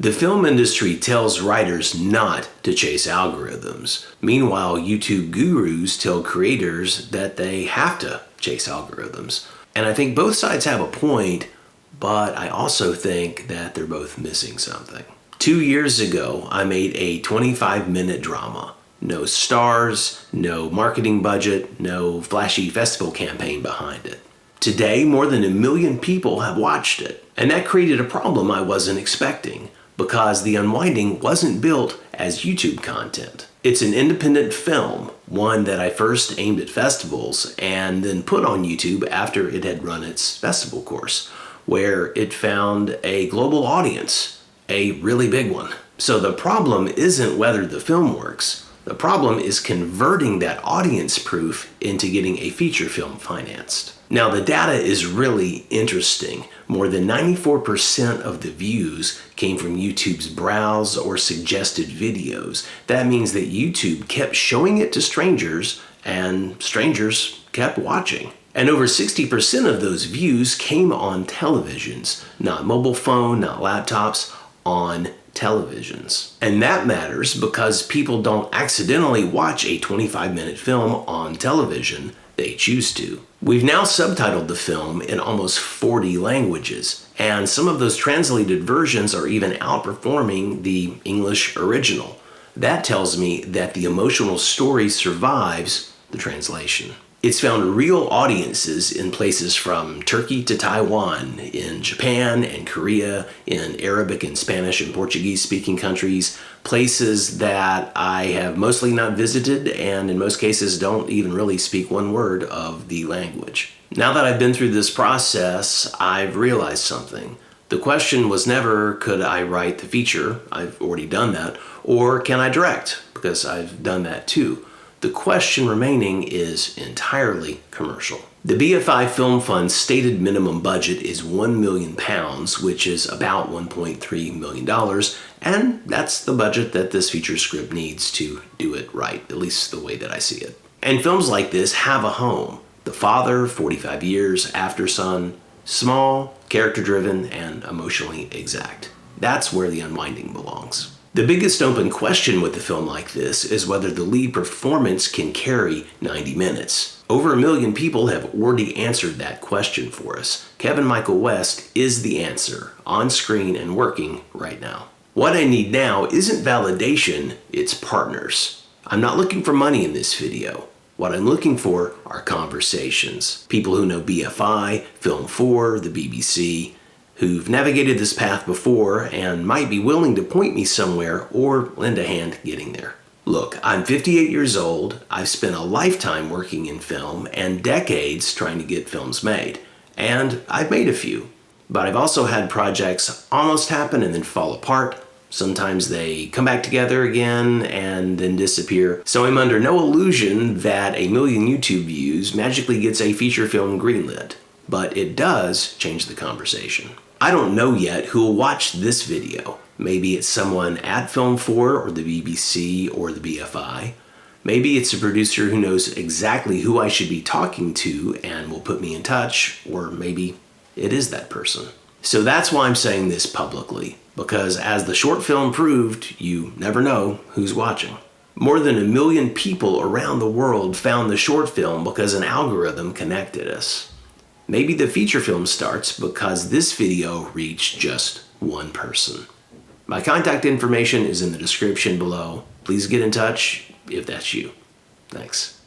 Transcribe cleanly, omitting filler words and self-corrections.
The film industry tells writers not to chase algorithms. Meanwhile, YouTube gurus tell creators that they have to chase algorithms. And I think both sides have a point, but I also think that they're both missing something. 2 years ago, I made a 25-minute drama. No stars, no marketing budget, no flashy festival campaign behind it. Today, more than 1 million people have watched it. And that created a problem I wasn't expecting, because the Unwinding wasn't built as YouTube content. It's an independent film, one that I first aimed at festivals and then put on YouTube after it had run its festival course, where it found a global audience, a really big one. So the problem isn't whether the film works. The problem is converting that audience proof into getting a feature film financed. Now, the data is really interesting. More than 94% of the views came from YouTube's browse or suggested videos. That means that YouTube kept showing it to strangers, and strangers kept watching. And over 60% of those views came on televisions, not mobile phone, not laptops, on televisions. And that matters because people don't accidentally watch a 25-minute film on television. They choose to. We've now subtitled the film in almost 40 languages, and some of those translated versions are even outperforming the English original. That tells me that the emotional story survives the translation. It's found real audiences in places from Turkey to Taiwan, in Japan and Korea, in Arabic and Spanish and Portuguese speaking countries, places that I have mostly not visited and in most cases don't even really speak one word of the language. Now that I've been through this process, I've realized something. The question was never, could I write the feature? I've already done that. Or can I direct? Because I've done that too. The question remaining is entirely commercial. The BFI Film Fund's stated minimum budget is £1 million, which is about $1.3 million, and that's the budget that this feature script needs to do it right, at least the way that I see it. And films like this have a home. The Father, 45 years, After Sun, small, character-driven, and emotionally exact. That's where The Unwinding belongs. The biggest open question with a film like this is whether the lead performance can carry 90 minutes. Over 1 million people have already answered that question for us. Kevin Michael West is the answer, on screen and working right now. What I need now isn't validation, it's partners. I'm not looking for money in this video. What I'm looking for are conversations. People who know BFI, Film 4, the BBC, who've navigated this path before and might be willing to point me somewhere or lend a hand getting there. Look, I'm 58 years old, I've spent a lifetime working in film and decades trying to get films made. And I've made a few, but I've also had projects almost happen and then fall apart. Sometimes they come back together again and then disappear. So I'm under no illusion that 1 million YouTube views magically gets a feature film greenlit. But it does change the conversation. I don't know yet who will watch this video. Maybe it's someone at Film 4 or the BBC or the BFI. Maybe it's a producer who knows exactly who I should be talking to and will put me in touch, or maybe it is that person. So that's why I'm saying this publicly, because as the short film proved, you never know who's watching. More than 1 million people around the world found the short film because an algorithm connected us. Maybe the feature film starts because this video reached just one person. My contact information is in the description below. Please get in touch if that's you. Thanks.